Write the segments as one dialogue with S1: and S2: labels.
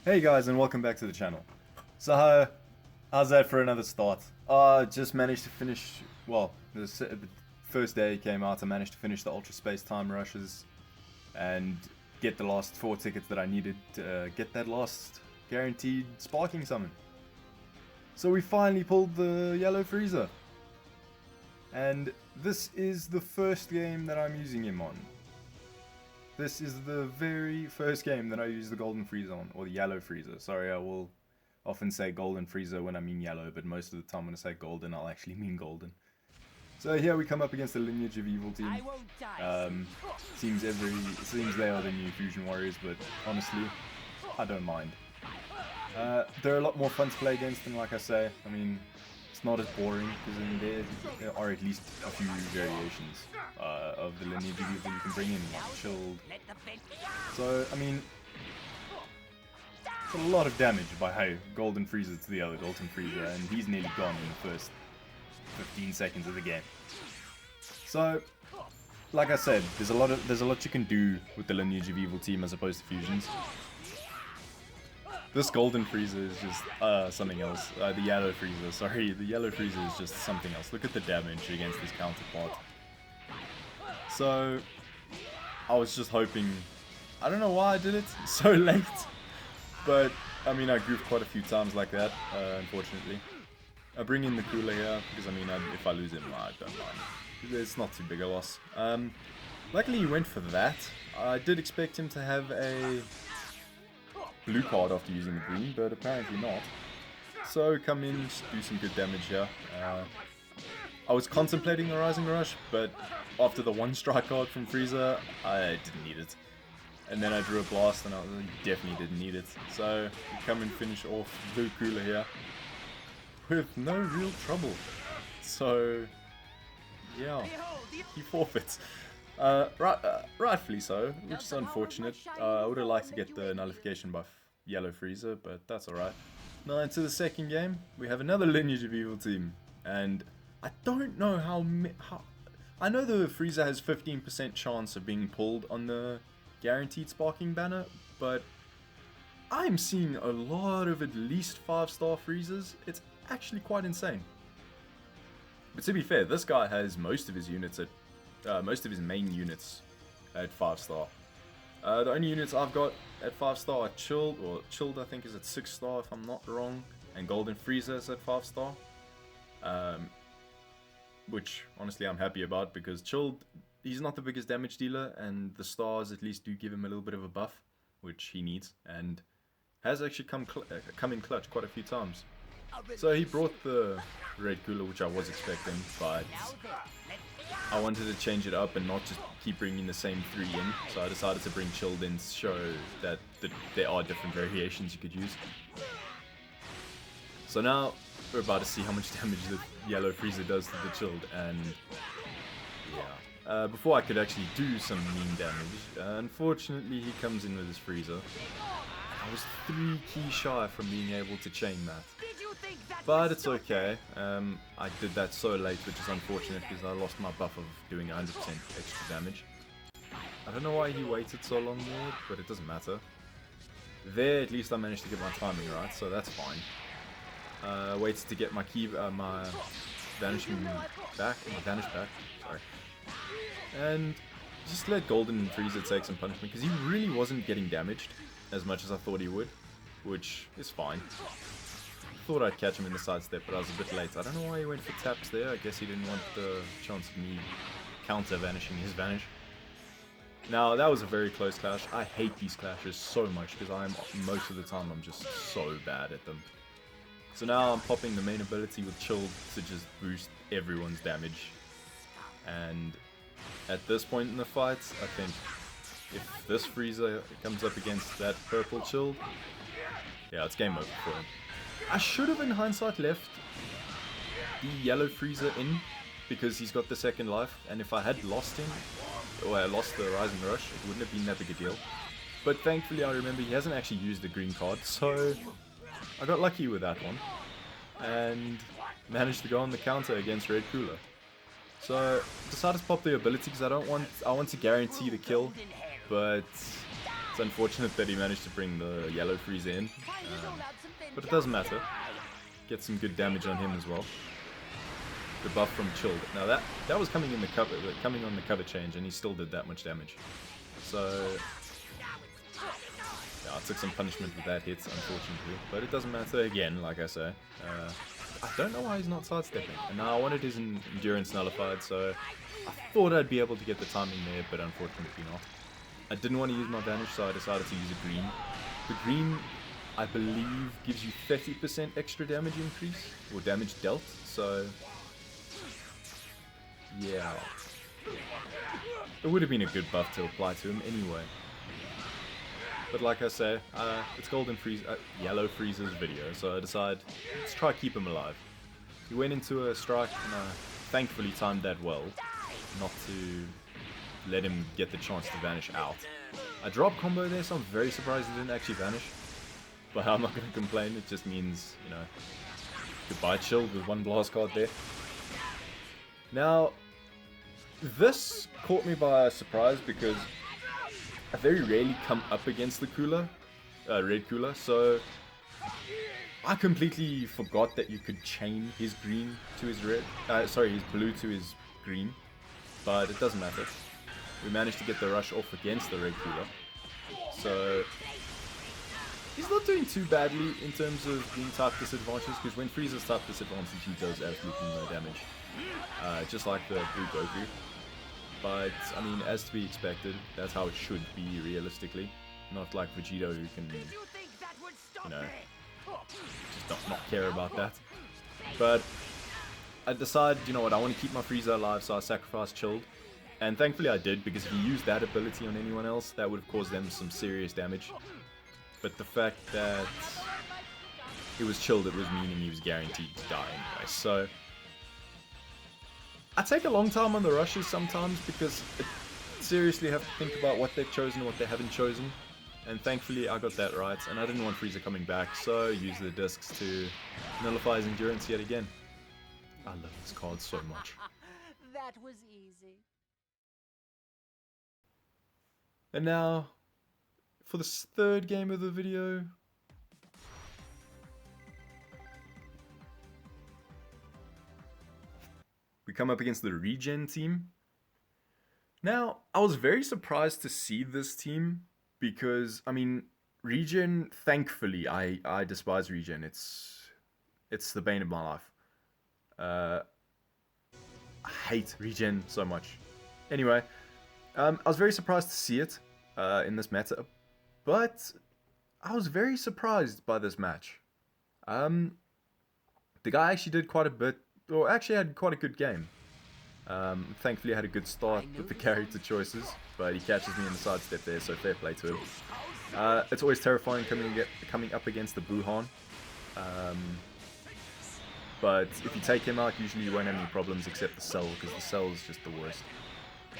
S1: Hey guys, and welcome back to the channel. So how's that for another start? Just managed to finish, well, the first day it came out, I managed to finish the Ultra Space Time rushes and get the last 4 tickets that I needed to get that last guaranteed sparking summon. So we finally pulled the yellow Frieza. And this is the first game that I'm using him on. This is the very first game that I use the golden Frieza on, or the yellow Frieza. Sorry, I will often say golden Frieza when I mean yellow, but most of the time when I say golden, I'll actually mean golden. So here we come up against the Lineage of Evil team. Seems they are the new Fusion Warriors, but honestly, I don't mind. They're a lot more fun to play against than, like I say. I mean, it's not as boring because there are at least a few variations of the Lineage of Evil that you can bring in, like Chilled. So, I mean, it's a lot of damage by Golden Frieza to the other Golden Frieza, and he's nearly gone in the first 15 seconds of the game. So, like I said, there's a lot you can do with the Lineage of Evil team as opposed to fusions. This golden Frieza is just something else. The yellow Frieza, sorry, the yellow Frieza is just something else. Look at the damage against his counterpart. So, I was just hoping, I don't know why I did it so late, but I mean I goofed quite a few times like that, unfortunately. I bring in the cooler here, because I mean if I lose him, I don't mind. It's not too big a loss. Luckily he went for that. I did expect him to have a blue card after using the green, but apparently not. So come in, just do some good damage here. I was contemplating a Rising Rush, but after the 1-strike card from Frieza, I didn't need it. And then I drew a Blast and I definitely didn't need it. So we come and finish off Blue Cooler here with no real trouble. So yeah, he forfeits. Rightfully so, which is unfortunate. I would have liked to get the nullification by yellow Frieza, but that's alright. Now into the second game, we have another Lineage of Evil team, and I don't know how I know the Frieza has 15% chance of being pulled on the guaranteed sparking banner, but I'm seeing a lot of at least 5-star Friezas. It's actually quite insane. But to be fair, this guy has most of his units at most of his main units at 5-star. The only units I've got at 5-star are Chilled, or Chilled I think is at 6-star if I'm not wrong, and Golden Frieza is at 5-star. Which honestly I'm happy about, because Chilled, he's not the biggest damage dealer, and the stars at least do give him a little bit of a buff, which he needs, and has actually come in clutch quite a few times. So he brought the red cooler, which I was expecting, but I wanted to change it up and not just keep bringing the same 3 in, so I decided to bring Chilled in to show that there are different variations you could use. So now we're about to see how much damage the yellow Frieza does to the Chilled, and yeah. Before I could actually do some mean damage, unfortunately he comes in with his Frieza. I was 3 keys shy from being able to chain that. But it's okay. I did that so late, which is unfortunate because I lost my buff of doing 100% extra damage. I don't know why he waited so long there, but it doesn't matter. There, at least I managed to get my timing right, so that's fine. Waited to get my my vanish back, sorry. And just let Golden Frieza take some punishment, because he really wasn't getting damaged as much as I thought he would, which is fine. Thought I'd catch him in the sidestep, but I was a bit late. I don't know why he went for taps there. I guess he didn't want the chance of me counter vanishing his vanish. Now, that was a very close clash. I hate these clashes so much because most of the time I'm just so bad at them. So now I'm popping the main ability with Chilled to just boost everyone's damage. And at this point in the fight, I think if this Frieza comes up against that purple Chilled, yeah, it's game over for him. I should have in hindsight left the yellow Frieza in, because he's got the second life, and if I had lost him, or I lost the Rising Rush, it wouldn't have been that big a deal. But thankfully I remember he hasn't actually used the green card, so I got lucky with that one, and managed to go on the counter against Red Cooler. So decided to pop the ability because I want to guarantee the kill, but It's unfortunate that he managed to bring the yellow Frieza in, but it doesn't matter. Get some good damage on him as well. The buff from Chilled. Now that was coming in the cover, coming on the cover change, and he still did that much damage. So yeah, I took some punishment with that hit, unfortunately, but it doesn't matter. Again, like I say, I don't know why he's not sidestepping. And now I wanted his endurance nullified, so I thought I'd be able to get the timing there, but unfortunately not. I didn't want to use my Vanish, so I decided to use a green. The green, I believe, gives you 30% extra damage increase, or damage dealt, so yeah. It would have been a good buff to apply to him anyway. But like I say, it's Yellow Frieza's video, so I decided, let's try to keep him alive. He went into a strike, and I thankfully timed that well, not to let him get the chance to vanish out. I dropped combo there, so I'm very surprised he didn't actually vanish. But I'm not going to complain, it just means, you know, goodbye Chilled with one blast card there. Now, this caught me by surprise because I very rarely come up against the cooler, red cooler, so I completely forgot that you could chain his green to his red, his blue to his green, but it doesn't matter. We managed to get the rush off against the red cooler, so he's not doing too badly in terms of being type disadvantages, because when Frieza's type disadvantage, he does absolutely no damage, just like the blue Goku. But, I mean, as to be expected, that's how it should be, realistically. Not like Vegeta, who can, you know, just not care about that. But I decided, you know what, I want to keep my Frieza alive, so I sacrificed Chilled. And thankfully I did, because if he used that ability on anyone else, that would have caused them some serious damage. But the fact that it was Chilled, it was meaning he was guaranteed to die anyway. So I take a long time on the rushes sometimes, because I seriously have to think about what they've chosen and what they haven't chosen. And thankfully I got that right, and I didn't want Frieza coming back, so I used the discs to nullify his endurance yet again. I love this card so much.
S2: That was easy.
S1: And now, for this third game of the video, we come up against the Regen team. Now, I was very surprised to see this team because, I mean, Regen, thankfully, I despise Regen. It's the bane of my life. I hate Regen so much. Anyway, I was very surprised to see it in this meta, but I was very surprised by this match. The guy actually did quite a bit, or actually had quite a good game. Thankfully I had a good start with the character choices, but he catches me in the sidestep there, so fair play to him. It's always terrifying coming up against the Buhan. But if you take him out, usually you won't have any problems except the Cell, because the Cell is just the worst.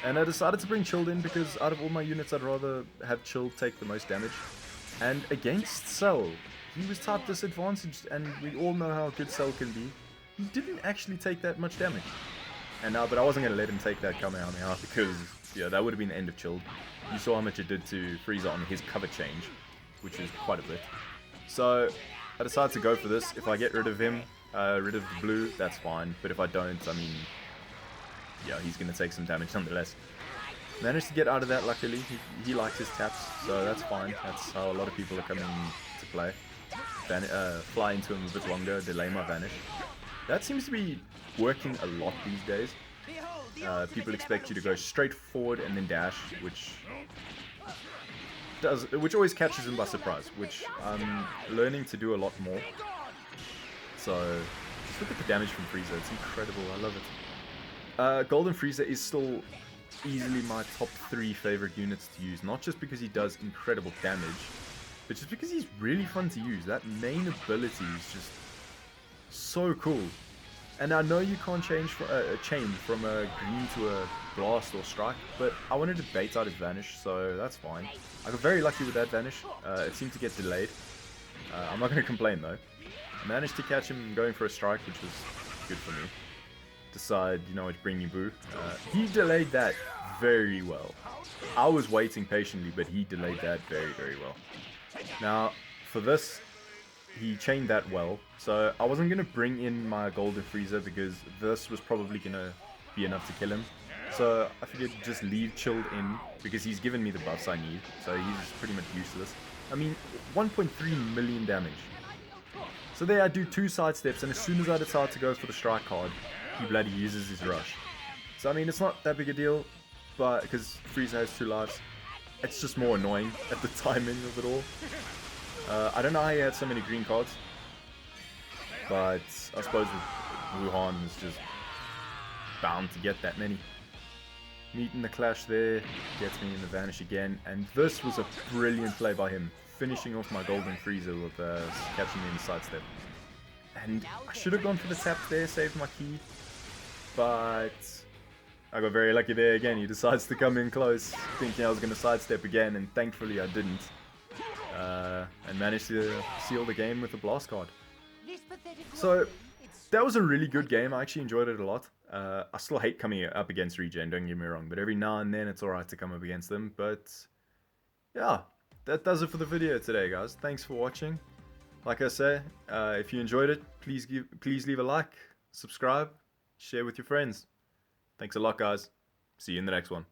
S1: And I decided to bring Chilled in because out of all my units I'd rather have Chilled take the most damage. And against Cell, he was type disadvantaged, and we all know how good Cell can be. He didn't actually take that much damage. And but I wasn't going to let him take that Kamehameha because, yeah, that would have been the end of Chilled. You saw how much it did to Frieza on his cover change, which is quite a bit. So I decided to go for this. If I get rid of him, rid of the blue, that's fine. But if I don't, I mean, yeah, he's going to take some damage nonetheless. Managed to get out of that, luckily. He likes his taps, so that's fine. That's how a lot of people are coming to play. Fly into him a bit longer, delay my vanish. That seems to be working a lot these days. People expect you to go straight forward and then dash, which always catches them by surprise, which I'm learning to do a lot more. So just look at the damage from Frieza, it's incredible, I love it. Golden Frieza is still easily my top 3 favorite units to use, not just because he does incredible damage, but just because he's really fun to use. That main ability is just so cool. And I know you can't change a chain from a green to a blast or strike, but I wanted to bait out his vanish, so that's fine. I got very lucky with that vanish. It seemed to get delayed. I'm not going to complain though. I managed to catch him going for a strike, which was good for me. Decide, you know what, bring me boo. He delayed that very well. I was waiting patiently, but he delayed that very, very well. Now, for this, he chained that well, so I wasn't going to bring in my Golden Frieza because this was probably going to be enough to kill him. So I figured just leave Chilled in because he's given me the buffs I need, so he's pretty much useless. I mean, 1.3 million damage. So there I do 2 sidesteps, and as soon as I decide to go for the strike card, he bloody uses his rush. So I mean, it's not that big a deal, but because Frieza has 2 lives, it's just more annoying at the timing of it all. I don't know how he had so many green cards, but I suppose with Wuhan was just bound to get that many. Meeting the clash there, gets me in the vanish again, and this was a brilliant play by him, finishing off my Golden Frieza with catching me in the sidestep. And I should have gone for the tap there, saved my key, but I got very lucky there again. He decides to come in close, thinking I was going to sidestep again, and thankfully I didn't. And managed to seal the game with a blast card. So that was a really good game. I actually enjoyed it a lot. I still hate coming up against Regen, don't get me wrong, but every now and then it's alright to come up against them. But yeah, that does it for the video today, guys. Thanks for watching. Like I say, if you enjoyed it, please leave a like, subscribe, share with your friends. Thanks a lot, guys. See you in the next one.